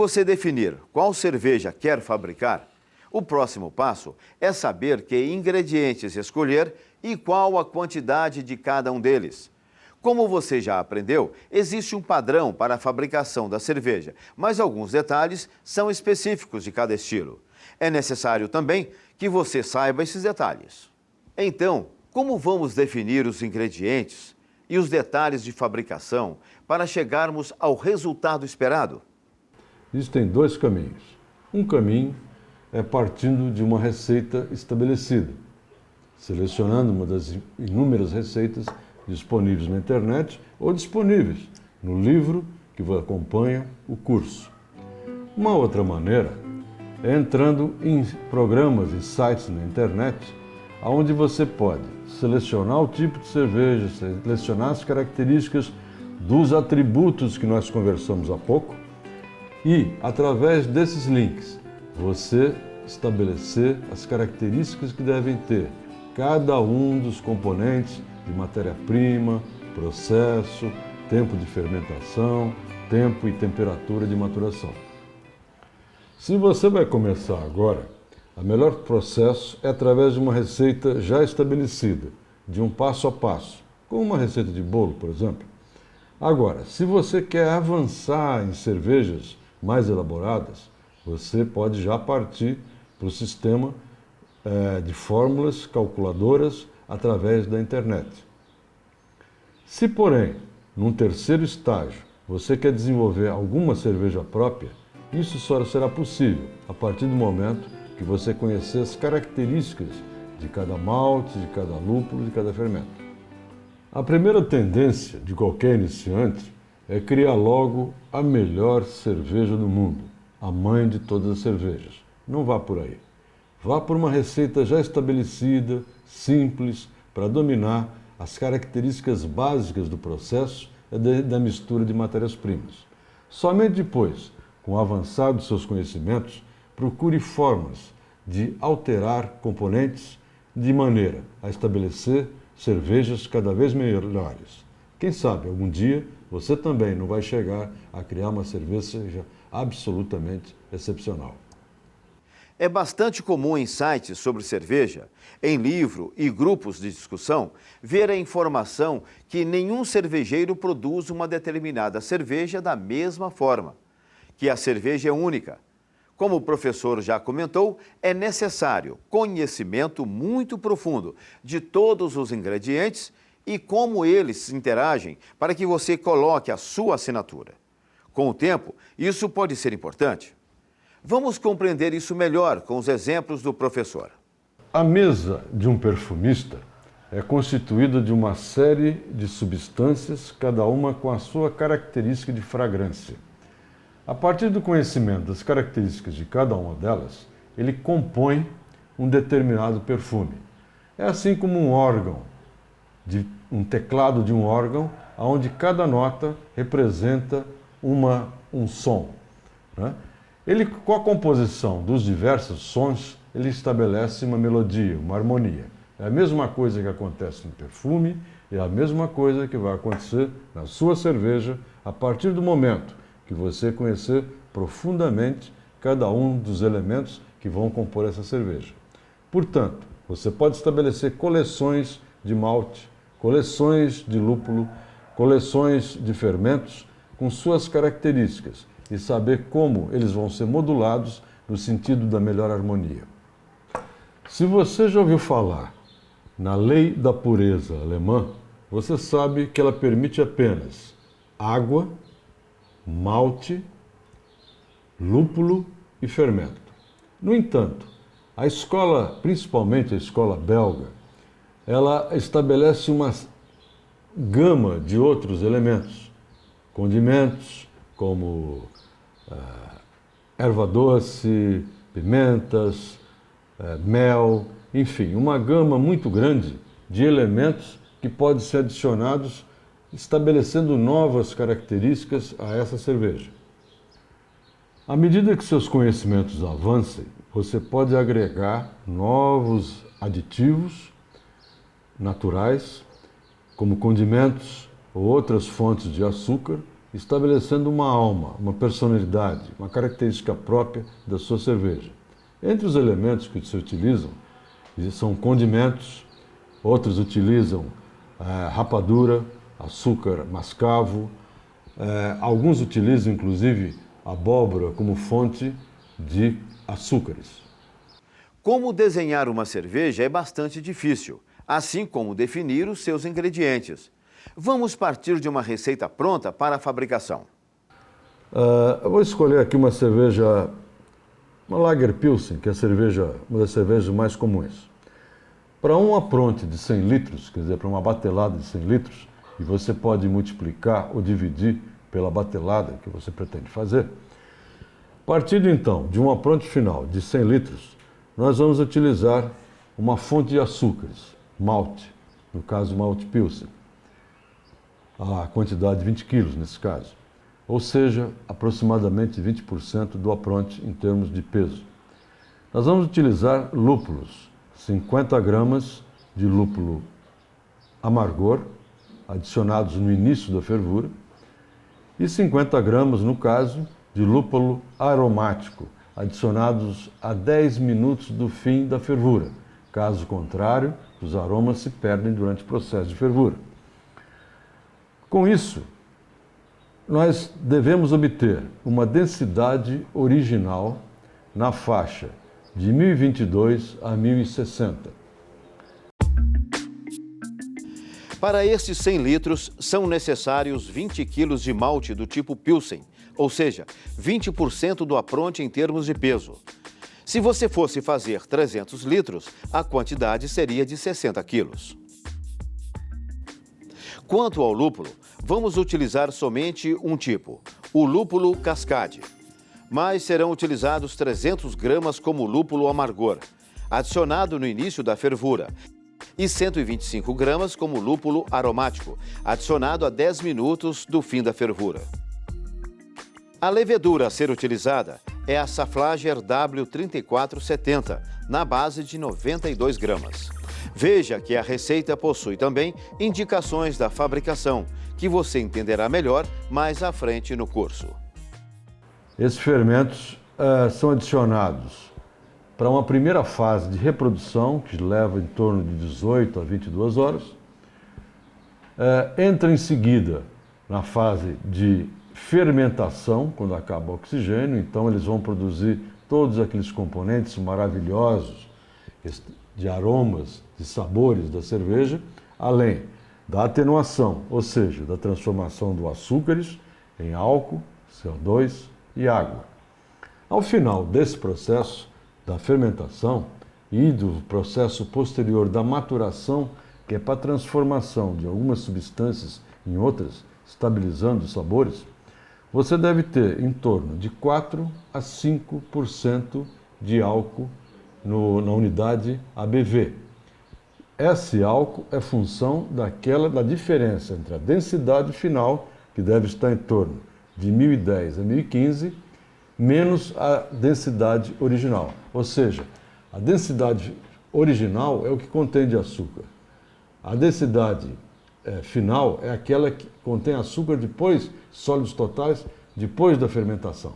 Você definir qual cerveja quer fabricar, o próximo passo é saber que ingredientes escolher e qual a quantidade de cada um deles. Como você já aprendeu, existe um padrão para a fabricação da cerveja, mas alguns detalhes são específicos de cada estilo. É necessário também que você saiba esses detalhes. Então, como vamos definir os ingredientes e os detalhes de fabricação para chegarmos ao resultado esperado? Existem dois caminhos. Um caminho é partindo de uma receita estabelecida, selecionando uma das inúmeras receitas disponíveis na internet ou disponíveis no livro que acompanha o curso. Uma outra maneira é entrando em programas e sites na internet, onde você pode selecionar o tipo de cerveja, selecionar as características dos atributos que nós conversamos há pouco e, através desses links, você estabelecer as características que devem ter cada um dos componentes de matéria-prima, processo, tempo de fermentação, tempo e temperatura de maturação. Se você vai começar agora, o melhor processo é através de uma receita já estabelecida, de um passo a passo, como uma receita de bolo, por exemplo. Agora, se você quer avançar em cervejas mais elaboradas, você pode já partir para o sistema de fórmulas calculadoras através da internet. Se, porém, num terceiro estágio, você quer desenvolver alguma cerveja própria, isso só será possível a partir do momento que você conhecer as características de cada malte, de cada lúpulo, de cada fermento. A primeira tendência de qualquer iniciante é criar logo a melhor cerveja do mundo, a mãe de todas as cervejas. Não vá por aí. Vá por uma receita já estabelecida, simples, para dominar as características básicas do processo e da mistura de matérias-primas. Somente depois, com o avançar dos seus conhecimentos, procure formas de alterar componentes de maneira a estabelecer cervejas cada vez melhores. Quem sabe, algum dia, você também não vai chegar a criar uma cerveja absolutamente excepcional. É bastante comum em sites sobre cerveja, em livro e grupos de discussão, ver a informação que nenhum cervejeiro produz uma determinada cerveja da mesma forma, que a cerveja é única. Como o professor já comentou, é necessário conhecimento muito profundo de todos os ingredientes e como eles interagem para que você coloque a sua assinatura. Com o tempo, isso pode ser importante. Vamos compreender isso melhor com os exemplos do professor. A mesa de um perfumista é constituída de uma série de substâncias, cada uma com a sua característica de fragrância. A partir do conhecimento das características de cada uma delas, ele compõe um determinado perfume. É assim como um órgão, um teclado de um órgão, onde cada nota representa um som, né? Ele, com a composição dos diversos sons, ele estabelece uma melodia, uma harmonia. É a mesma coisa que acontece no perfume, é a mesma coisa que vai acontecer na sua cerveja a partir do momento que você conhecer profundamente cada um dos elementos que vão compor essa cerveja. Portanto, você pode estabelecer coleções de malte, coleções de lúpulo, coleções de fermentos com suas características e saber como eles vão ser modulados no sentido da melhor harmonia. Se você já ouviu falar na lei da pureza alemã, você sabe que ela permite apenas água, malte, lúpulo e fermento. No entanto, a escola, principalmente a escola belga, ela estabelece uma gama de outros elementos, condimentos como erva doce, pimentas, mel, enfim, uma gama muito grande de elementos que podem ser adicionados, estabelecendo novas características a essa cerveja. À medida que seus conhecimentos avancem, você pode agregar novos aditivos naturais, como condimentos ou outras fontes de açúcar, estabelecendo uma alma, uma personalidade, uma característica própria da sua cerveja. Entre os elementos que se utilizam são condimentos, outros utilizam rapadura, açúcar mascavo, alguns utilizam inclusive abóbora como fonte de açúcares. Como desenhar uma cerveja é bastante difícil, assim como definir os seus ingredientes. Vamos partir de uma receita pronta para a fabricação. Eu vou escolher aqui uma cerveja, uma Lager Pilsen, que é uma das cervejas mais comuns. Para um apronte de 100 litros, quer dizer, para uma batelada de 100 litros, e você pode multiplicar ou dividir pela batelada que você pretende fazer, partindo então de um apronte final de 100 litros, nós vamos utilizar uma fonte de açúcares, malte, no caso malte Pilsen, a quantidade de 20 quilos nesse caso, ou seja, aproximadamente 20% do apronte em termos de peso. Nós vamos utilizar lúpulos, 50 gramas de lúpulo amargor, adicionados no início da fervura, e 50 gramas, no caso, de lúpulo aromático, adicionados a 10 minutos do fim da fervura. Caso contrário, os aromas se perdem durante o processo de fervura. Com isso, nós devemos obter uma densidade original na faixa de 1022 a 1060. Para estes 100 litros, são necessários 20 quilos de malte do tipo Pilsen, ou seja, 20% do apronte em termos de peso. Se você fosse fazer 300 litros, a quantidade seria de 60 quilos. Quanto ao lúpulo, vamos utilizar somente um tipo, o lúpulo Cascade. Mas serão utilizados 300 gramas como lúpulo amargor, adicionado no início da fervura, e 125 gramas como lúpulo aromático, adicionado a 10 minutos do fim da fervura. A levedura a ser utilizada é a Saflager W3470, na base de 92 gramas. Veja que a receita possui também indicações da fabricação, que você entenderá melhor mais à frente no curso. Esses fermentos são adicionados para uma primeira fase de reprodução, que leva em torno de 18 a 22 horas. Entra em seguida na fase de fermentação, quando acaba o oxigênio, então eles vão produzir todos aqueles componentes maravilhosos de aromas, de sabores da cerveja, além da atenuação, ou seja, da transformação dos açúcares em álcool, CO2 e água. Ao final desse processo da fermentação e do processo posterior da maturação, que é para a transformação de algumas substâncias em outras, estabilizando os sabores, você deve ter em torno de 4 a 5% de álcool na unidade ABV. Esse álcool é função da diferença entre a densidade final, que deve estar em torno de 1010 a 1015, menos a densidade original. Ou seja, a densidade original é o que contém de açúcar. A densidade final é aquela que contém açúcar depois, sólidos totais, depois da fermentação,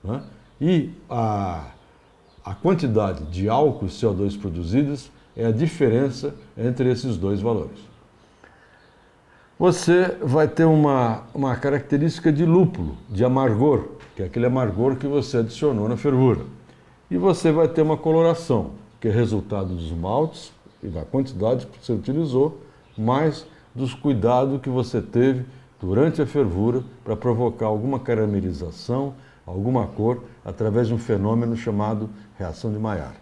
né? E a quantidade de álcool e CO2 produzidas é a diferença entre esses dois valores. Você vai ter uma característica de lúpulo, de amargor, que é aquele amargor que você adicionou na fervura. E você vai ter uma coloração, que é resultado dos maltes e da quantidade que você utilizou, mais dos cuidados que você teve durante a fervura para provocar alguma caramelização, alguma cor, através de um fenômeno chamado reação de Maillard.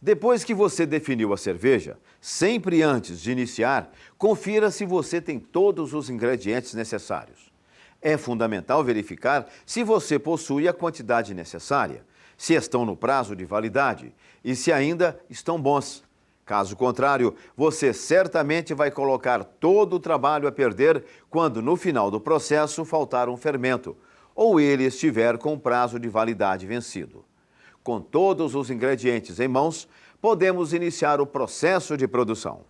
Depois que você definiu a cerveja, sempre antes de iniciar, confira se você tem todos os ingredientes necessários. É fundamental verificar se você possui a quantidade necessária, se estão no prazo de validade e se ainda estão bons. Caso contrário, você certamente vai colocar todo o trabalho a perder quando no final do processo faltar um fermento ou ele estiver com o prazo de validade vencido. Com todos os ingredientes em mãos, podemos iniciar o processo de produção.